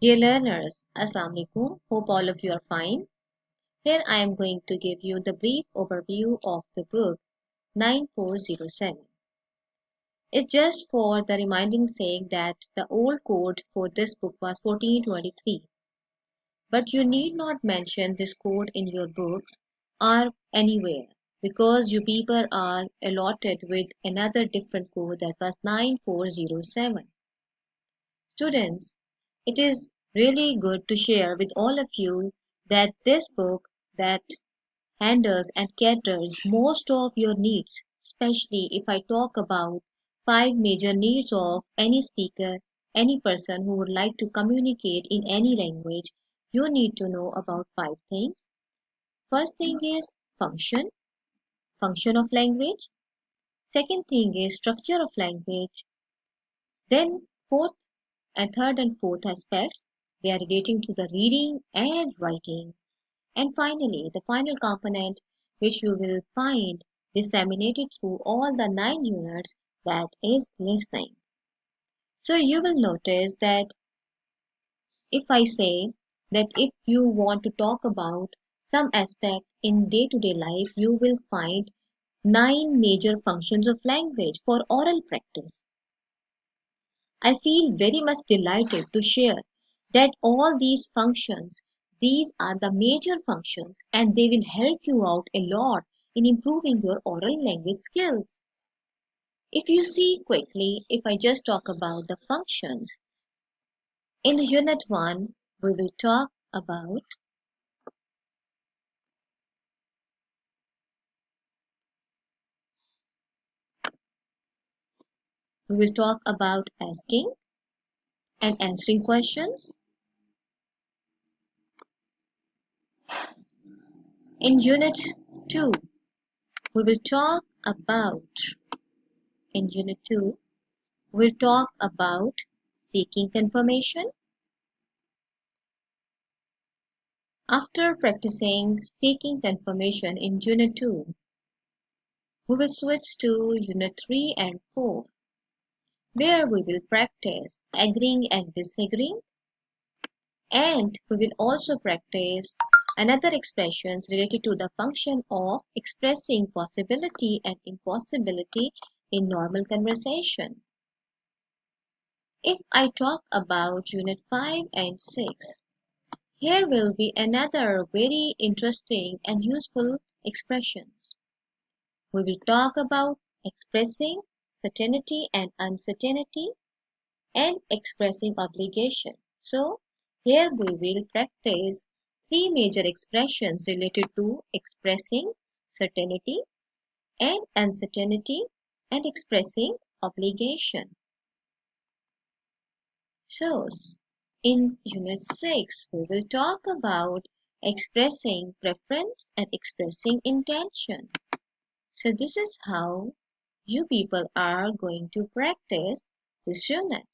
Dear learners, Assalamu alaikum. Hope all of you are fine. Here I am going to give you the brief overview of the book 9407. It's just for the reminding sake that the old code for this book was 1423. But you need not mention this code in your books or anywhere because you people are allotted with another different code that was 9407. Students, it is really good to share with all of you that this book that handles and caters most of your needs, especially if I talk about five major needs of any speaker, any person who would like to communicate in any language, you need to know about five things. First thing is function, function of language. Second thing is structure of language. Then fourth and third and fourth aspects, they are relating to the reading and writing. And finally, the final component which you will find disseminated through all the 9 units, that is listening. So you will notice that if I say that if you want to talk about some aspect in day-to-day life, you will find 9 major functions of language for oral practice. I feel very much delighted to share that all these functions, these are the major functions and they will help you out a lot in improving your oral language skills. If you see quickly, if I just talk about the functions, in the unit 1, we will talk about asking and answering questions. In unit 2, we will talk about in unit 2 we'll talk about seeking confirmation. After practicing seeking confirmation in Unit 2, we will switch to Unit 3 and 4, where we will practice agreeing and disagreeing, and we will also practice another expressions related to the function of expressing possibility and impossibility in normal conversation. If I talk about Unit 5 and 6, here will be another very interesting and useful expressions. We will talk about expressing certainty and uncertainty and expressing obligation. So, here we will practice 3 major expressions related to expressing certainty and uncertainty and expressing obligation. So, in Unit 6, we will talk about expressing preference and expressing intention. So, this is how you people are going to practice this unit.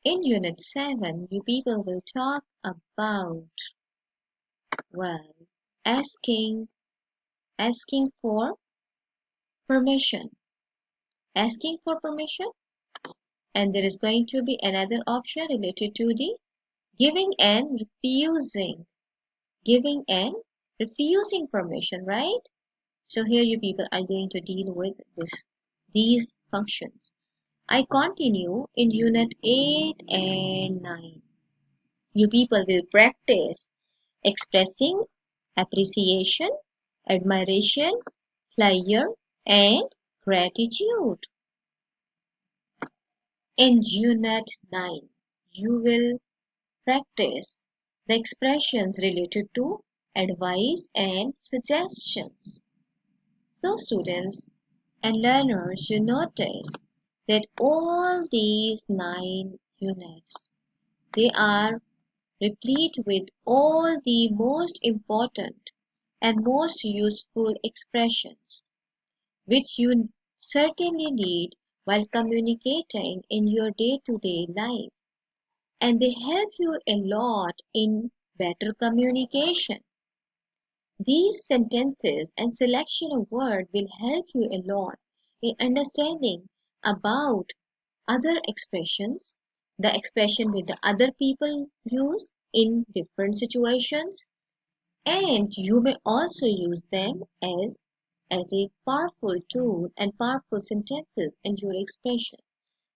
In Unit 7, you people will talk about, well, asking, asking for permission, asking for permission, and there is going to be another option related to the giving and refusing permission, right? So here you people are going to deal with these functions. I continue in Unit 8 and 9. You people will practice expressing appreciation, admiration, pleasure, and gratitude. In Unit 9, you will practice the expressions related to advice and suggestions. So students and learners, you notice that all these 9 units, they are replete with all the most important and most useful expressions which you certainly need while communicating in your day-to-day life, and they help you a lot in better communication. These sentences and selection of word will help you a lot in understanding about other expressions the expression which the other people use in different situations, and you may also use them as a powerful tool and powerful sentences in your expression.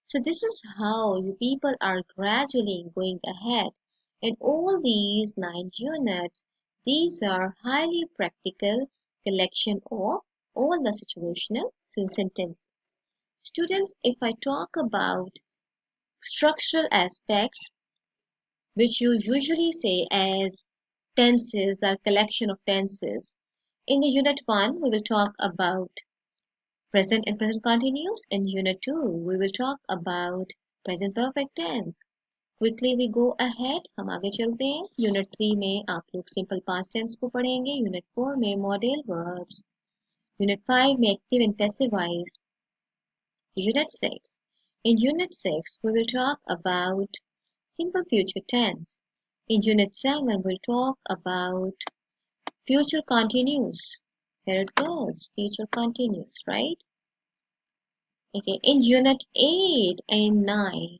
So this is how you people are gradually going ahead. In all these 9 units, these are highly practical collection of all the situational sentences. Students, if I talk about structural aspects, which you usually say as tenses or collection of tenses, in the unit 1, we will talk about present and present continuous. In unit 2, we will talk about present perfect tense. Quickly we go ahead हम आगे चलते हैं unit 3 में आप लोग simple past tense को पढ़ेंगे unit 4 में मॉडल वर्ब्स यूनिट 5 में active and passive voice unit 6 in unit 6 we will talk about simple future tense in unit 7 we'll talk about future continuous here it goes future continuous right okay in unit 8 and 9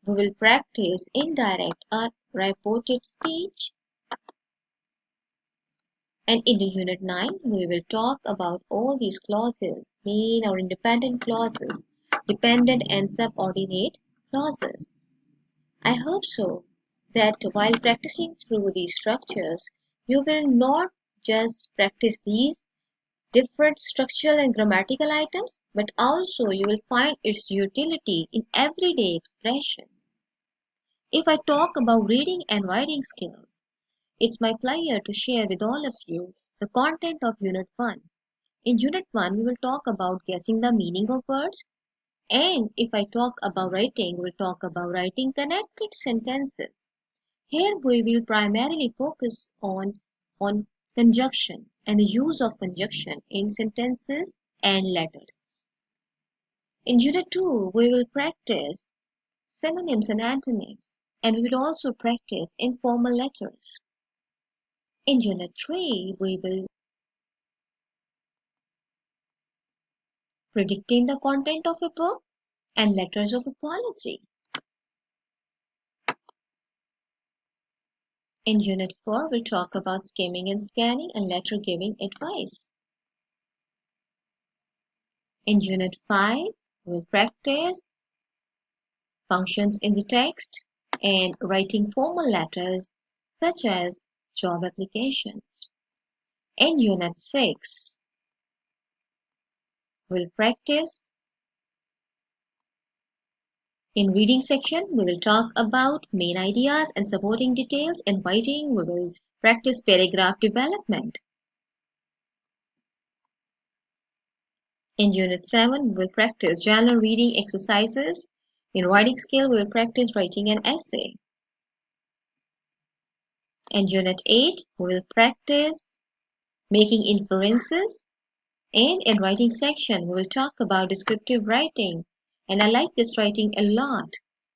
we will practice indirect or reported speech. And in Unit 9, we will talk about all these clauses, main or independent clauses, dependent and subordinate clauses. I hope so that while practicing through these structures, you will not just practice these different structural and grammatical items, but also you will find its utility in everyday expression. If I talk about reading and writing skills, it's my pleasure to share with all of you the content of Unit 1. In Unit 1, we will talk about guessing the meaning of words. And if I talk about writing, we'll talk about writing connected sentences. Here we will primarily focus on conjunction and the use of conjunction in sentences and letters. In Unit 2, we will practice synonyms and antonyms, and we will also practice informal letters. In Unit 3, we will predicting the content of a book and letters of apology. In Unit 4, we'll talk about skimming and scanning and letter giving advice. In Unit 5, we'll practice functions in the text and writing formal letters such as job applications. In Unit 6, we'll practice in reading section, we will talk about main ideas and supporting details. In writing, we will practice paragraph development. In Unit 7, we will practice general reading exercises. In writing skill, we will practice writing an essay. In Unit 8, we will practice making inferences. And in writing section, we will talk about descriptive writing. And I like this writing a lot.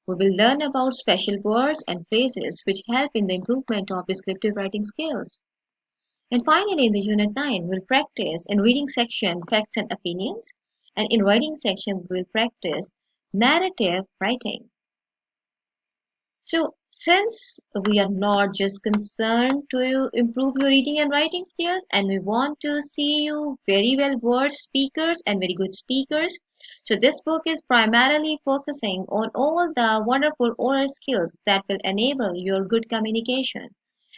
We will learn about special words and phrases which help in the improvement of descriptive writing skills. And finally, in the Unit 9, we'll practice in reading section facts and opinions. And in writing section, we'll practice narrative writing. So, since we are not just concerned to improve your reading and writing skills, and we want to see you very well word speakers and very good speakers, so this book is primarily focusing on all the wonderful oral skills that will enable your good communication.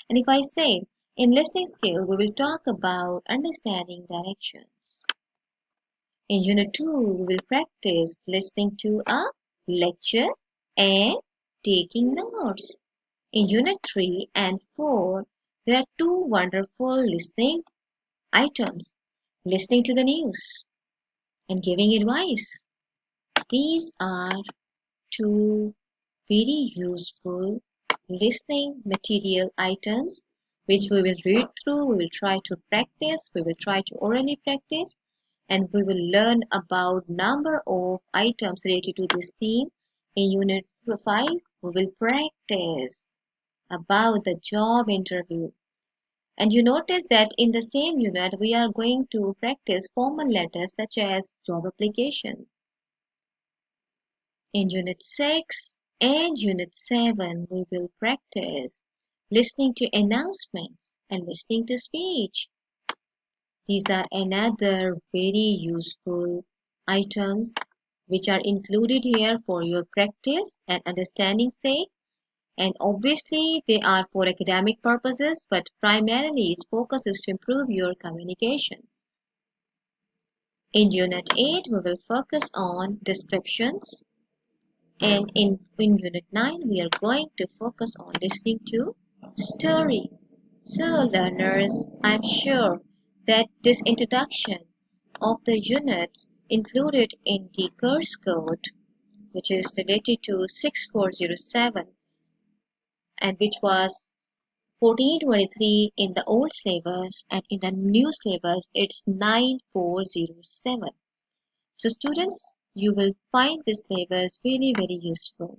And if I say in listening skill, we will talk about understanding directions. In Unit 2, we will practice listening to a lecture and taking notes. In Unit 3 and 4, there are two wonderful listening items, listening to the news and giving advice. These are two very useful listening material items which we will read through, we will try to practice, we will try to orally practice, and we will learn about number of items related to this theme. In Unit 5, we will practice about the job interview. And you notice that in the same unit, we are going to practice formal letters such as job application. In Unit 6, And Unit 7, we will practice listening to announcements and listening to speech. These are another very useful items which are included here for your practice and understanding sake. And obviously they are for academic purposes, but primarily its focus is to improve your communication. In Unit 8, we will focus on descriptions. And in Unit 9, we are going to focus on listening to story. So learners, I'm sure that this introduction of the units included in the course code, which is related to 6407 and which was 1423 in the old syllabus, and in the new syllabus it's 9407. So students, you will find this syllabus very useful.